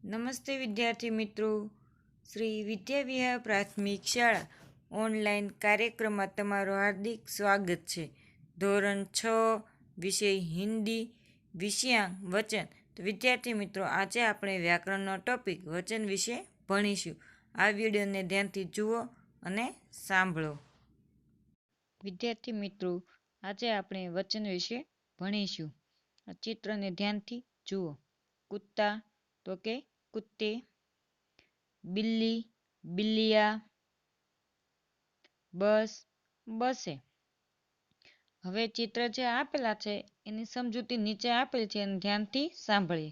નમસ્તે વિદ્યાર્થી મિત્રો, શ્રી વિદ્યાવિહાર પ્રાથમિક શાળા ઓનલાઈન કાર્યક્રમમાં તમારું હાર્દિક સ્વાગત છે. ધોરણ 6 વિષય હિન્દી, વિષયાંક વચન. તો વિદ્યાર્થી મિત્રો, આજે આપણે વ્યાકરણનો ટોપિક વચન વિશે ભણીશું. આ વિડીયોને ધ્યાનથી જુઓ અને સાંભળો. વિદ્યાર્થી મિત્રો, આજે આપણે વચન વિશે ભણીશું. આ ચિત્રને ધ્યાનથી જુઓ. કુત્તા તો કે कुत्ते, बिल्ली बिल्लिया, बस बसे. હવે ચિત્ર જે આપેલા છે એની સમજૂતી નીચે આપેલ છે અને ધ્યાનથી સાંભળીએ.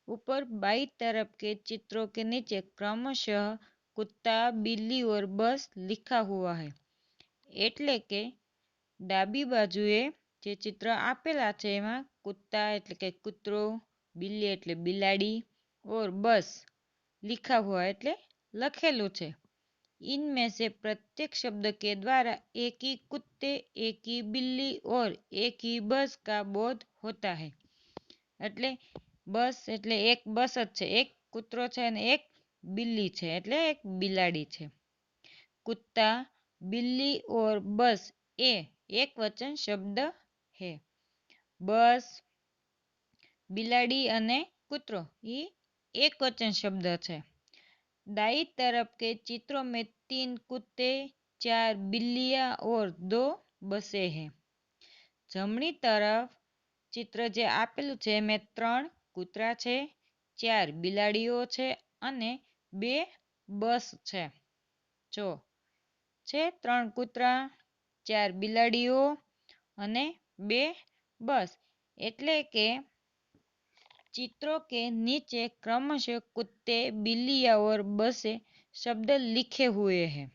ऊपर बाई तरफ के चित्रों के नीचे क्रमशः कुत्ता बिल्ली और बस लिखा हुआ है. એટલે કે ડાબી બાજુએ જે ચિત્ર આપેલા છે એમાં કુત્તા એટલે કે કૂતરો, બિલ્લી એટલે બિલાડી और बस लिखा हुआ એટલે લખેલું છે. इनमें से प्रत्येक शब्द के द्वारा एक ही कुत्ते, एक ही बिल्ली और एक ही बस का बोध होता है. એટલે બસ એટલે એક બસ જ છે, એક કૂતરો છે અને એક બિલ્લી છે એટલે એક બિલાડી છે. कुत्ता, बिल्ली और बस એ એક વચન શબ્દ है. બસ, બિલાડી અને કૂતરો એ एक वचन शब्द है. दाई तरफ के चित्रों में 3 कुत्ते, 4 बिल्लियां और 2 बसे हैं. जमणी तरफ चित्र जे आपेलू छे में 3 कूतरा छे, 4 बिलाड़ीओ छे अने 2 बस छे. जो छे 3 कूतरा, 4 बिलाड़ीओ अने 2 बस. एटले के चित्रों के नीचे क्रमशः कुत्ते, बिल्लियां और बसे शब्द लिखे हुए हैं.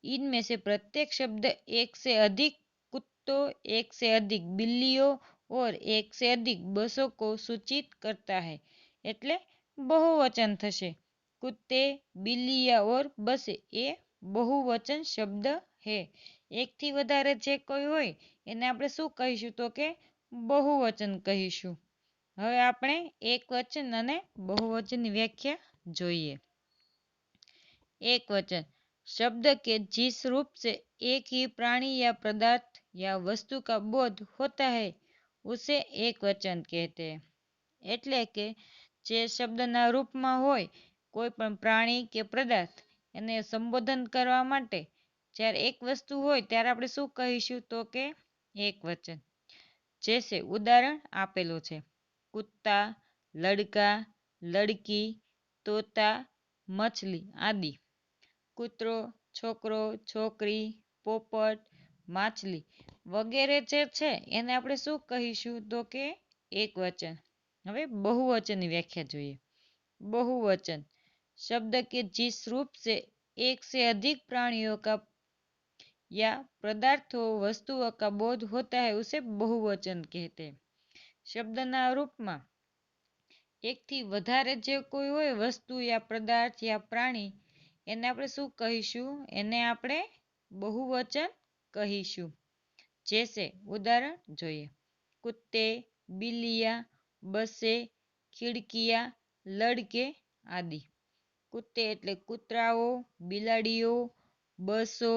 इनमें से प्रत्येक शब्द एक से अधिक कुत्तों, एक से अधिक बिल्लियों और एक से अधिक बसों को सूचित करता है. એટલે बहुवचन થશે. कुत्ते, बिल्लियां और बसे એ बहुवचन शब्द है. એક થી વધારે જે કોઈ હોય એને આપણે શું કહીશું તો કે बहुवचन કહીશું. હવે આપણે એક વચન અને बहुवचनની व्याख्या જોઈએ. एक वचन शब्द के जिस रूप से एक ही प्राणी या पदार्थ या वस्तु का बोध होता है उसे एक वचन कहते हैं. એટલે કે જે શબ્દના રૂપમાં હોય કોઈ પણ પ્રાણી કે પદાર્થ એને સંબોધન કરવા માટે જ્યારે એક વસ્તુ હોય ત્યારે આપણે શું કહીશું તો કે એક વચન. जैसे उदाहरण આપેલું છે. कुत्ता, लड़का, लड़की, तोता, मछली आदि. કૂતરો, છોકરો, છોકરી, પોપટ, માછલી વગેરે જે છે એને આપણે શું કહીશું તો કે એક વચન. હવે बहुवचनની व्याख्या જોઈએ. बहुवचन शब्द के जिस रूप से एक से अधिक प्राणियों का या पदार्थों वस्तुओं का बोध होता है उसे बहुवचन कहते हैं. શબ્દના રૂપમાં એકથી વધારે જે કોઈ હોય વસ્તુ યા પદાર્થ યા પ્રાણી એને આપણે શું કહીશું એને આપણે बहुवचन કહીશું. जैसे उदाहरण જોઈએ. कुत्ते, बिल्लियां, बसे, खिड़कियां, लड़के आदि. कुत्ते એટલે કૂતરાઓ, બિલાડીઓ, બસો,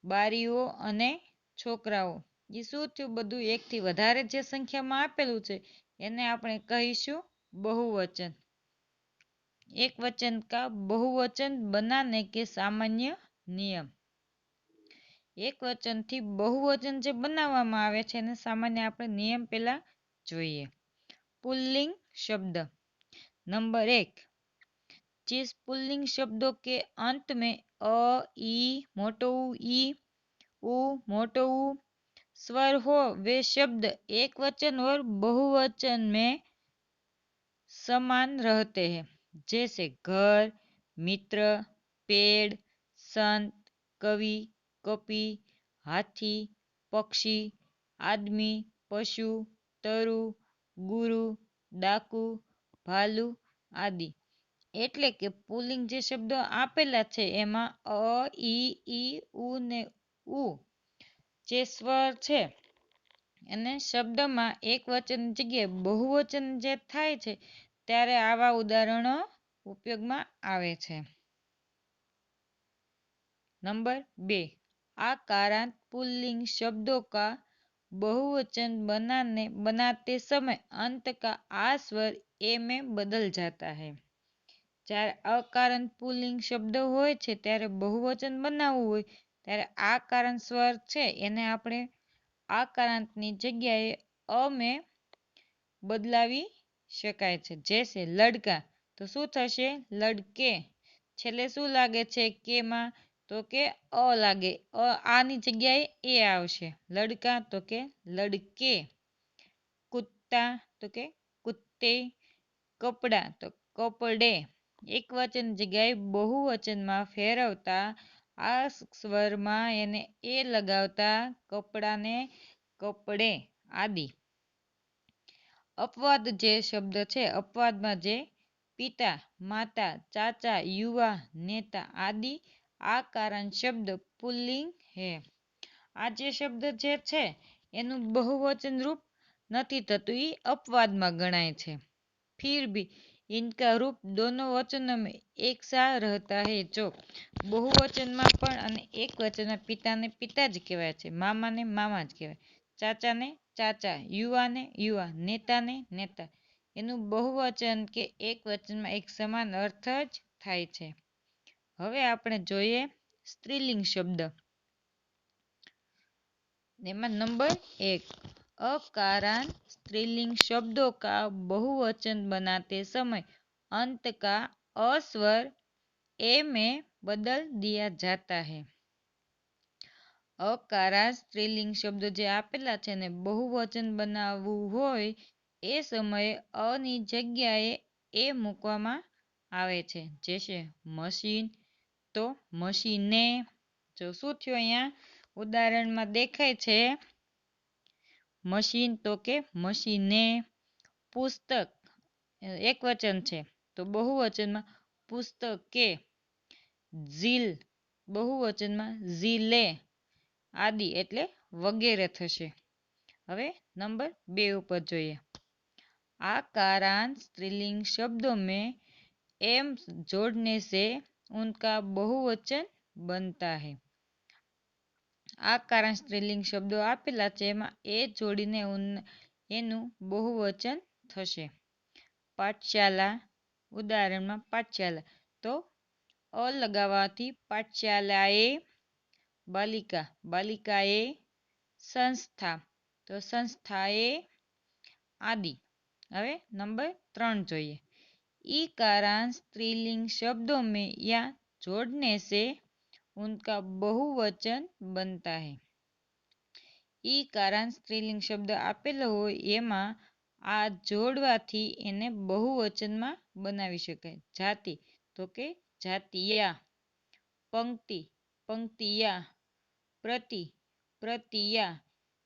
બારીઓ અને છોકરાઓ. એ શું થયું બધું એકથી વધારે જે સંખ્યામાં આપેલું છે એને આપણે કહીશું बहुवचन. एक वचन का बहुवचन बनाने के सामान्य नियम. એક વચનથી बहुवचन જે બનાવવામાં આવે છે એને સામાન્ય આપણે નિયમ પહેલા જોઈએ. पुल्लिंग शब्द. नंबर 1. जिस पुल्लिंग शब्दों के अंत में अ, ई, मोटो ई, उ, मोटो उ स्वर हो वे शब्द एक वचन और बहुवचन में समान रहते हैं. जैसे घर, मित्र, पेड़, संत, कवि, कपि, हाथी, पक्षी, आदमी, पशु, तरु, गुरु, डाकू, भालू आदि. એટલે કે પુલ્લિંગ જે શબ્દો આપેલા છે એમાં અ, ઈ, ઉ ને ઉ જે સ્વર છે એને શબ્દમાં એક વચન જગ્યાએ બહુવચન જે થાય છે ત્યારે આવા ઉદાહરણો ઉપયોગમાં આવે છે। नंबर 2, आकारांत पुल्लिंग शब्दों का बहुवचन बनाते समय अंत का आ स्वर ए में बदल जाता है। જ્યારે અકારાંત પુલ્લિંગ શબ્દ હોય છે ત્યારે બહુવચન બનાવવું હોય ત્યારે આકારાંત સ્વર છે એને આપણે આકારાંતની જગ્યાએ અ में બદલાવી શકાય છે। જैसे लड़का તો શું થશે લડકે। છેલ્લે શું લાગે છે કે માં તો કે અ લાગે આની જગ્યાએ એ આવશે। લડકા તો કે લડકે। कुत्ता તો કે कुत्ते। કપડા તો કપડે। એક વચન જગ્યાએ બહુવચનમાં ફેરવતા આ સ્વરમાં એને એ લગાવતા કપડાને કપડે આદિ। अपवाद જે શબ્દ છે अपवादમાં જે પિતા માતા ચાચા યુવા નેતા આદિ આકારાંત શબ્દ પુલ્લિંગ है। આ જે શબ્દ જે છે એનું બહુવચન રૂપ નથી થતું એ अपवादમાં ગણાય છે। फिर भी इनका रूप दोनों वचनों में एक सा रहता है। जो બહુવચનમાં પણ અને એક વચનમાં પિતાને પિતા જ કહેવાય છે મામાને મામા જ કહેવાય ચાચાને ચાચા યુવાને યુવા નેતાને નેતા એનું બહુવચન કે એક વચનમાં એક સમાન અર્થ જ થાય છે। હવે આપણે જોઈએ સ્ત્રીલિંગ શબ્દ। એમાં नंबर 1, अकारांत स्त्रीलिंग शब्दों का बहुवचन बनाते समय अंत का अ स्वर ए में बदल दिया जाता है। અકારાંત સ્ત્રીલિંગ શબ્દો જે આપેલા છે ને બહુવચન બનાવવું હોય એ સમયે અ ની જગ્યાએ એ મૂકવામાં આવે છે। જેશે મશીન તો મશીને। જો શું થયું અહીંયા ઉદાહરણમાં દેખાય છે મશીન તો કે મશીને। પુસ્તક એક વચન છે તો બહુવચનમાં પુસ્તકે। ઝીલ બહુવચનમાં ઝીલે આદિ એટલે વગેરે થશે। હવે नंबर 2 ઉપર જોઈએ। आकारांत स्त्रीलिंग शब्दों में एम जोड़ने से उनका बहुवचन बनता है। આકારાંત સ્ત્રીલિંગ શબ્દો આપેલા છે એમાં એ જોડીને એનું બહુવચન થશે। પાઠશાલા ઉદાહરણમાં પાઠશાલા તો અ લગાવવાથી પાઠશાલાએ। બાલિકા બાલિકાએ। સંસ્થા તો સંસ્થાએ આદિ। હવે नंबर 3 જોઈએ। ईकारांत स्त्रीलिंग शब्दों में या जोड़ने से उनका बहुवचन बनता है। ईकारांत स्त्रीलिंग शब्द આપેલો હોય એમાં આ જોડવાથી એને બહુવચનમાં બનાવી શકાય। જાતિ તો કે જાતિયા। પંક્તિ પંક્તિયા। પ્રતિ પ્રતિયા।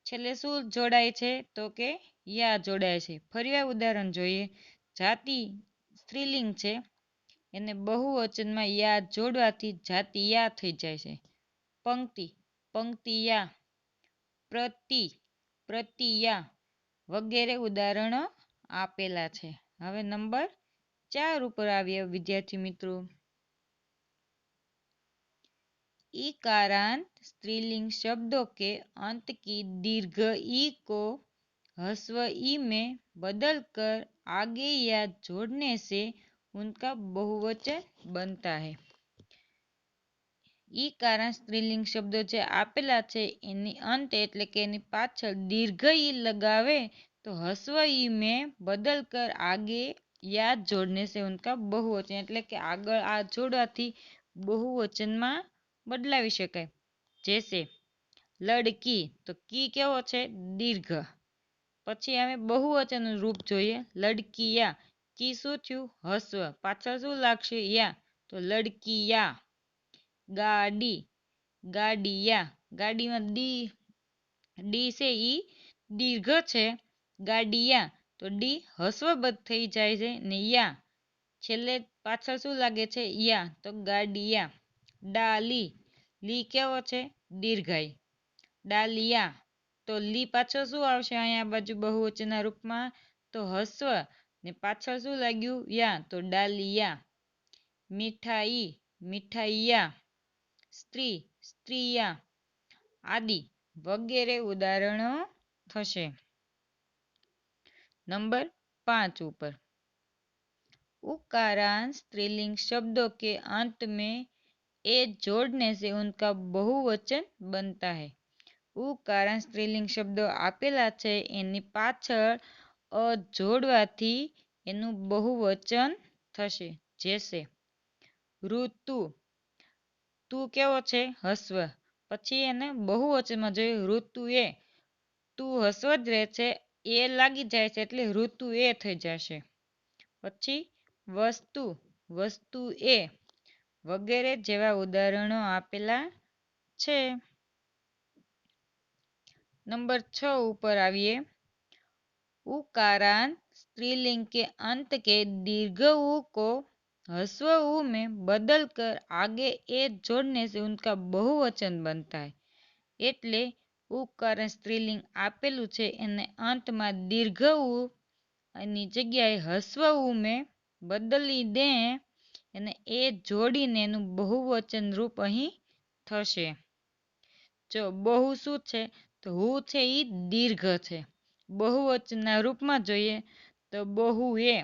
છેલ્લે શું જોડાય છે તો કે યા જોડાય છે। ફરીવાર ઉદાહરણ જોઈએ। જાતિ સ્ત્રીલિંગ છે એને બહુવચનમાં યા જોડવાથી જાતિયા થઈ જાય છે। પંક્તિ પંક્તિયા। પ્રતિ પ્રતિયા વગેરે ઉદાહરણો આપેલા છે। હવે નંબર 4 ઉપર આવીએ વિદ્યાર્થી મિત્રો। ईकारांत स्त्रीलिंग शब्दों के अंत की दीर्घ ई को ह्रस्व ई में बदलकर आगे या जोड़ने से उनका बहुवचन बनता है। ईकारांत स्त्रीलिंग शब्दो જે આપેલા છે એની અંત એટલે કે એની પાછળ દીર્ઘ ઈ લગાવે તો હસ્વ ઈ में बदलकर आगे या जोड़ने से उनका बहुवचन એટલે કે આગળ આ જોડવાથી બહુવચનમાં બદલાવી શકાય। जैसे लड़की तो की કેવો છે દીર્ઘ। પછી અમે બહુવચનનું રૂપ જોઈએ લડકીયા। કી શું થયું હસ્વ પાછળ શું લાગશે યા તો લડકીયા। ગાડી ગાડીયા। ગાડીમાં ડી છે ઈ દીર્ઘ છે ગાડીયા તો ડી હસ્વબદ્ધ થઈ જાય છે ને યા છેલ્લે પાછળ શું લાગે છે યા તો ગાડીયા। ડાલી લી કેવો છે દીર્ઘાઈ। ડાલિયા તો લી પાછળ શું આવશે અહીંયા બાજુ બહુવચનના રૂપમાં તો હસ્વ ને પાછળ શું લાગ્યું યા, તો ડાલિયા. મીઠાઈ, મીઠાઈયા. સ્ત્રી, સ્ત્રીયા આદિ વગેરે ઉદાહરણો થશે. नंबर 5 ऊपर उकारांत स्त्रीलिंग शब्दों के अंत में ए जोड़ने से उनका बहुवचन बनता है. ઉકારાંત સ્ત્રીલિંગ શબ્દો આપેલા છે એની પાછળ અ જોડવાથી એનું બહુવચન થશે. જેસે ઋતુ, તું કેવો છે હસ્વ, પછી એને બહુવચનમાં જોયું ઋતુએ, તું હસ્વ જ રહે છે, એ લાગી જાય છે એટલે ઋતુ એ થઈ જશે. પછી વસ્તુ, વસ્તુ એ વગેરે જેવા ઉદાહરણો આપેલા છે. नंबर 6 ऊपर आइए उकारांत स्त्रीलिंग के अंत के दीर्घ ऊ को ह्रस्व ऊ में बदलकर आगे ए जोड़ने से उनका बहुवचन बनता है. એટલે ઉકારાંત સ્ત્રીલિંગ આપેલું છે એને અંતમાં દીર્ઘ ઉ એની જગ્યાએ હસ્વ ઉ મેં બદલી દે અને એ જોડીને એનું બહુવચન રૂપ અહીં થશે. જો બહુ શું છે તો હું છે એ દીર્ઘ છે. બહુવચનના રૂપમાં જોઈએ તો બહુ એ,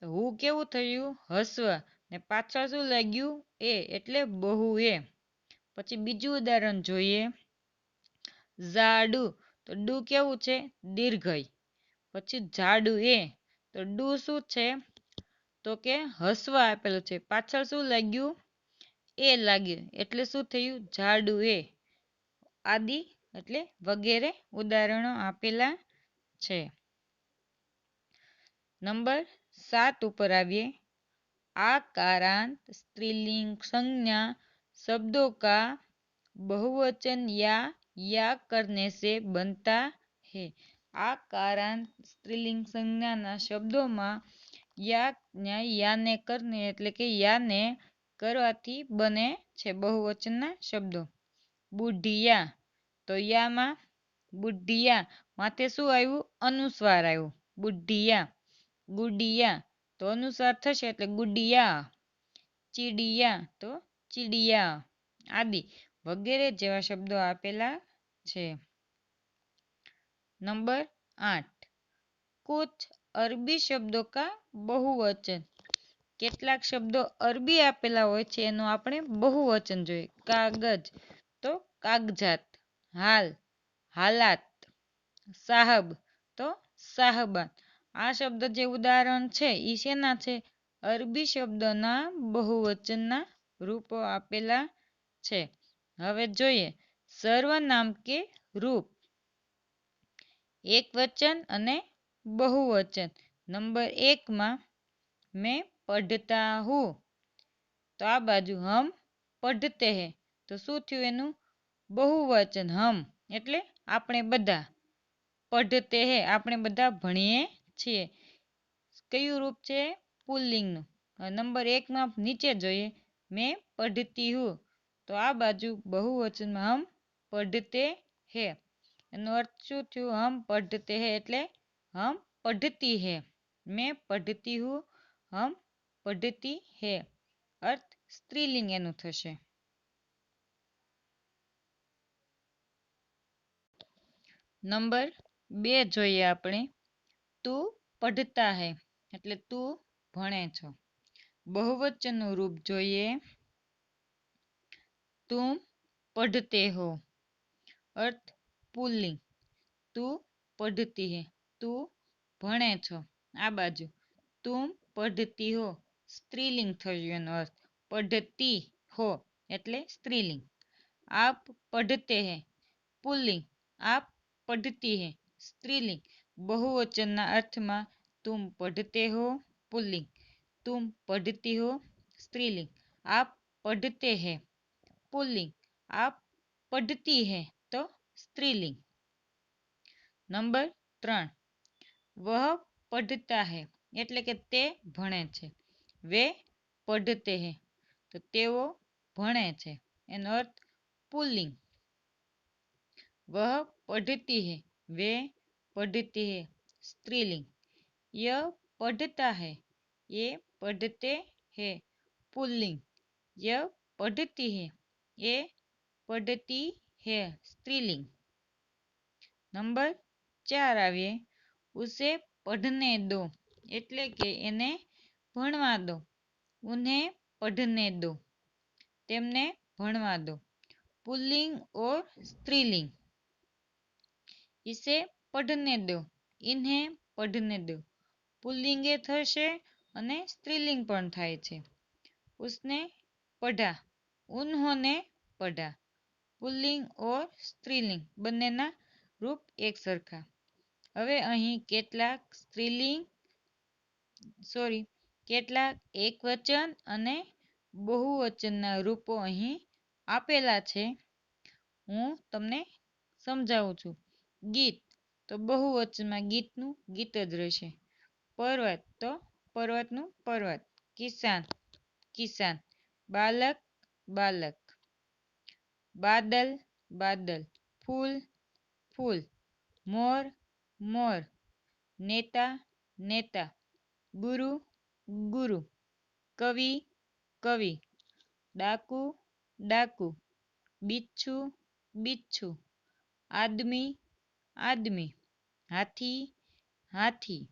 હું કેવું થયું હસ્વ ને પાછળ શું લાગ્યું એ એટલે બહુ એ. પછી બીજું ઉદાહરણ જોઈએ ઝાડુ, તો ડુ કેવું છે દીર્ઘય. પછી ઝાડુ એ, તો ડુ શું છે તો કે હસ્વ આપેલું છે, પાછળ શું લાગ્યું એ લાગ્યું એટલે શું થયું ઝાડુ એ. આદિ એટલે વગેરે ઉદાહરણો આપેલા છે. नंबर 7 ऊपर आइए आकारांत स्त्रीलिंग संज्ञा शब्दों का बहुवचन या करने से बनता है. आकारांत स्त्रीलिंग संज्ञाના શબ્દોમાં યાને કરને એટલે કે યાને કરવાથી બને છે બહુવચનના શબ્દો. બુઢિયા, તો યામાં બુઢિયા માથે શું આવ્યું અનુસ્વાર આવ્યું બુઢિયા. ગુડિયા, તો અનુસ્વાર થશે એટલે ગુડિયા. ચીડિયા, તો ચીડિયા આદિ વગેરે જેવા શબ્દો આપેલા છે. नंबर 8 कुछ अरबी शब्दों का बहुवचन. કેટલાક શબ્દો અરબી આપેલા હોય છે એનું આપણે બહુવચન જોઈએ. કાગજ, તો કાગજાત. હાલ, હાલાત. સાહબ, તો સાહબાન. આ શબ્દ જે ઉદાહરણ છે એ શેના છે અરબી શબ્દના બહુવચનના રૂપો આપેલા છે. હવે જોઈએ સર્વનામ કે રૂપ એક વચન અને બહુવચન. નંબર 1 માં मैं पढ़ता हूँ, તો આ બાજુ હમ પઢતે હે, તો શું થયું એનું બહુવચન હમ એટલે આપણે બધા. પઢતે હે આપણે બધા ભણીએ છીએ. કયું રૂપ છે પુલ્લિંગનું. નંબર 1 માં નીચે જોઈએ मैं पढ़ती हूँ, તો આ બાજુ બહુવચનમાં હમ પઢતે હે. એનો અર્થ શું થયું હમ પઢતે હે એટલે હમ પઢતી હે. मैं पढ़ती हूँ, हम पढ़ती है. अर्थ સ્ત્રીલિંગ એનું થશે. નંબર 2 જોઈએ આપણે તું પઢતા હે એટલે તું ભણે છો. બહુવચનનું રૂપ જોઈએ तुम पढ़ते हो. अर्थ પુલ્લિંગ. તું પઢતી હે તું ભણે છો. આ બાજુ તુમ પઢતી હો સ્ત્રીલિંગ થયું એનો અર્થ. પઢતી હો એટલે સ્ત્રીલિંગ. આપ પઢતે હે પુલ્લિંગ. આપ પઢતી હે સ્ત્રીલિંગ. બહુવચનના અર્થમાં તુમ પઢતે હો પુલ્લિંગ, તુમ પઢતી હો સ્ત્રીલિંગ, આપ પઢતે હે પુલ્લિંગ, આપ પઢતી હે તો સ્ત્રીલિંગ. નંબર 3 વહ પઢતા હે એટલે કે તે ભણે છે. વે પઢતે હે તો તેઓ ભણે છે. એનો અર્થ પુલ્લિંગ. वह पढ़ती है वे पढ़ते हैं स्त्रीलिंग. यह पढ़ता है, ये पढ़ते हैं पुल्लिंग। यह पढ़ती है, ये पढ़ती है स्त्रीलिंग। नंबर 4 आવીએ उसे पढ़ने दो એટલે કે એને ભણવા દો। उन्हें पढ़ने दो તેમને ભણવા દો। पुल्लिंग और स्त्रीलिंग। इसे पढ़ने दो, इन्हें पढ़ने दो। पुल्लिंगे थशे અને સ્ત્રીલિંગ પણ થાય છે। उसने पढ़ा, उन्होंने पढ़ा। पुल्लिंग और स्त्रीलिंग બંનેના રૂપ એક સરખા। હવે અહીં કેટલાક એકવચન અને બહુવચનના રૂપો અહીં આપેલા છે। હું તમને સમજાવું છું। ગીત તો બહુવચનમાં ગીતનું ગીત જ રહેશે। પર્વત તો પર્વતનું પર્વત। કિસાન કિસાન। બાલક બાલક। બાદલ બાદલ। ફૂલ ફૂલ। મોર મોર। નેતા નેતા। ગુરુ ગુરુ। કવિ કવિ। ડાકુ ડાકુ। બિચ્છુ બિચ્છુ। આદમી આદમી। હાથી હાથી।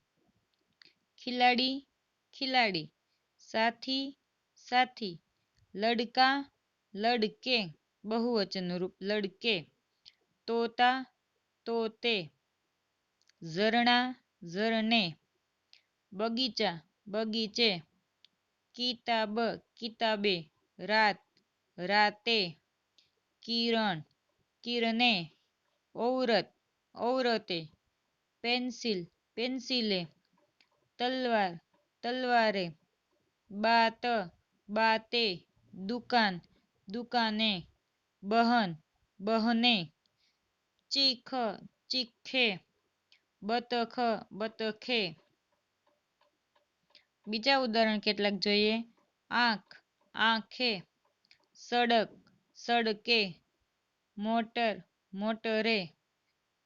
ખિલાડી ખિલાડી। સાથી સાથી। લડકા લડકે બહુવચનનું રૂપ લડકે। તોતા તોતે। ઝરણા ઝરણે। બગીચા બગીચે। કિતાબ કિતાબે। રાત રાતે। કિરણ કિરણે। ઔરત ઔરતે। પેન્સિલ પેન્સિલે। તલવાર તલવારે। બાત બાતે। દુકાન દુકાને। બહન બહને। ચીખ ચીખે। બતખ બતખે। બીજા ઉદાહરણ કેટલાક જોઈએ। આંખ આંખે। સડક સડકે। મોટર મોટરે।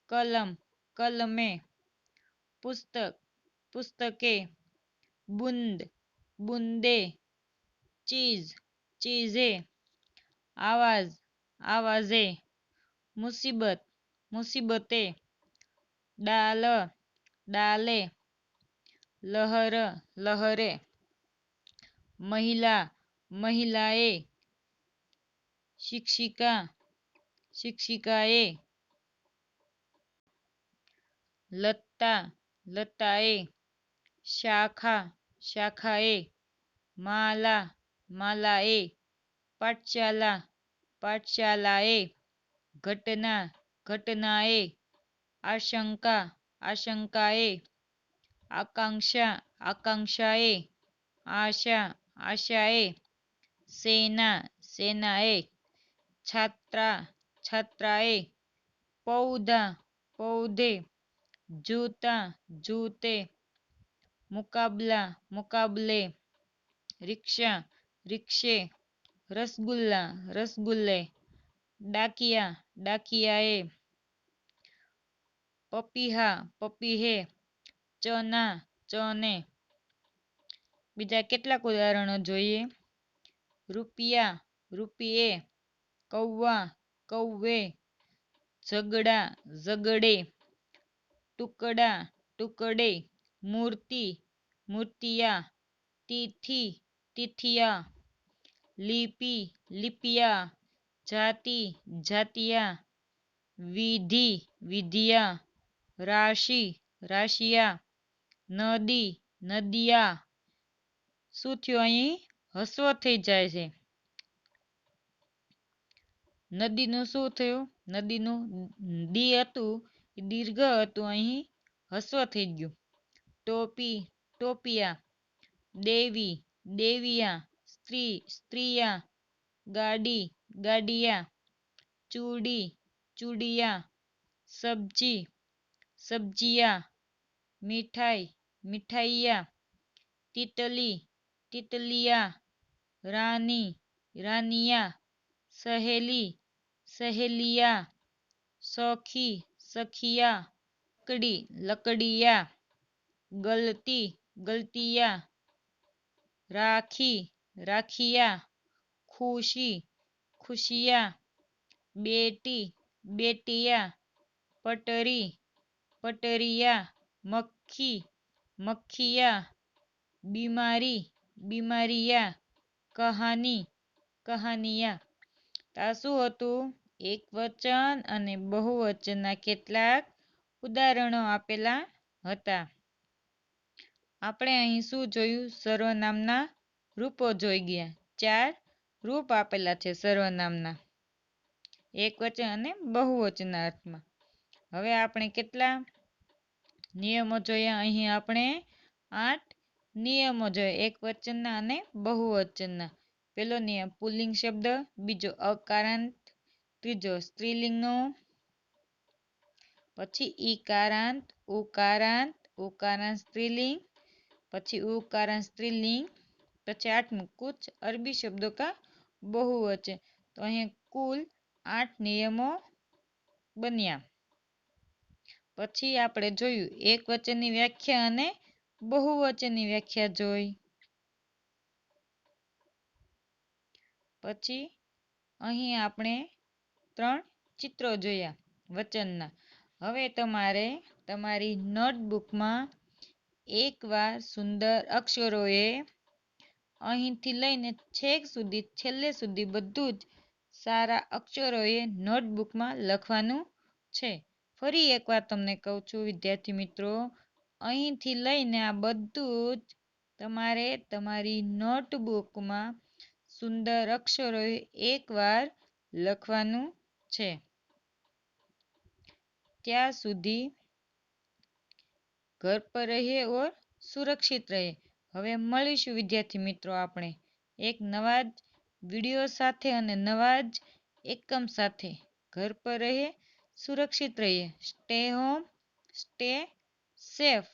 કલમ કલમે। પુસ્તક પુસ્તકે। બુંદ બુંદે। ચીઝ ચીઝે। આવાજ આવાજે। મુસીબત મુસીબતે। ડાલ ડાલે। લહર લહરે। મહિલા મહિલાએ। શિક્ષિકા શિક્ષિકાએ। લત્તા લતાએ। શાખા શાખાએ। માલા માલાએ। પાઠશાલા પાઠશાલાએ। ઘટના ઘટનાએ। આશંકા આશંકાએ। આકાંક્ષા આકાંક્ષાએ। આશા આશાએ। સેના સેનાએ। છાત્રા છાત્રાએ। પૌધા પૌધે। જૂતા જૂતે। મુકાબલા મુકાબલે। રિક્ષા રિક્ષે। રસગુલ્લા રસગુલ્લે। ડાકિયા ડાકિયાએ। પપીહા પપીહે। ચના ચને। બીજા કેટલાક ઉદાહરણો જોઈએ। રૂપિયા રૂપિયે। કૌવા કૌવે। ઝગડા ઝગડે। ટુકડા ટુકડે। મૂર્તિ મૂર્તિયા। તિથિ તિથિયા। લિપિ લિપિયા। જાતિ જાતિયા। વિધિ વિધિયા। રાશિ રાશિયા। નદી નદિયા। શું થયું અહીં હસ્વ થઈ જાય છે। નદીનું શું થયું નદીનું દી હતું એ દીર્ઘ હતું અહીં હસ્વ થઈ ગયું। ટોપી ટોપિયા। દેવી દેવિયા। સ્ત્રી સ્ત્રીયા। ગાડી ગાડિયા। ચૂડી ચૂડિયા। સબ્જી સબ્જિયા। મીઠાઈ મીઠાઈયા। તિતલી તિતલિયા। રાની રાનિયા। સહેલી સહેલિયા। સખી સખિયા। લકડી લકડિયા। ગલતી गलतियाँ, राखी, राखियाँ, खुशी, खुशियाँ, बेटी, बेटियाँ, पटरी, पटरिया, मक्खी, मक्खिया, बीमारी, बीमारिया, कहानी, કહાનિયા. તો આ શું હતું? એક વચન અને બહુવચનના કેટલાક ઉદાહરણો આપેલા હતા. આપણે અહીં શું જોયું? સર્વનામના રૂપો જોઈ ગયા. 4 રૂપ આપેલા છે સર્વનામના, એક વચન અને બહુવચનના અર્થમાં. હવે આપણે કેટલા નિયમો જોયા? અહીં આપણે 8 નિયમો જોયા, એક વચનના અને બહુવચનના. પહેલો નિયમ પુલ્લિંગ શબ્દ, બીજો અકારાંત, ત્રીજો સ્ત્રીલિંગનો, પછી ઈકારાંત, ઉકારાંત, ઉકારાંત સ્ત્રીલિંગ, પછી ઉકારાંત સ્ત્રીલિંગ, પછી 8મું કુછ અરબી શબ્દો કા બહુવચન. તો અહીંયા કુલ 8 નિયમો બન્યા. પછી આપણે જોયું એક વચનની વ્યાખ્યા અને બહુવચનની વ્યાખ્યા જોઈ. પછી અહીં આપણે 3 ચિત્રો જોયા વચનના. હવે તમારે તમારી નોટબુકમાં એકવાર સુંદર અક્ષરોએ અહીંથી લઈને છેક સુધી, છેલ્લે સુધી બધું જ સારા અક્ષરોએ નોટબુકમાં લખવાનું છે. ફરી એકવાર તમને કહું છું વિદ્યાર્થી મિત્રો, અહીંથી લઈને આ બધું જ તમારે તમારી નોટબુકમાં સુંદર અક્ષરોએ એકવાર લખવાનું છે. ત્યાં સુધી ઘર પર રહીએ ઓર સુરક્ષિત રહે. હવે મળીશું વિદ્યાર્થી મિત્રો આપણે એક નવા જ વિડીયો સાથે અને નવા જ એકમ સાથે. ઘર પર રહીએ, સુરક્ષિત રહીએ. Stay home, stay safe.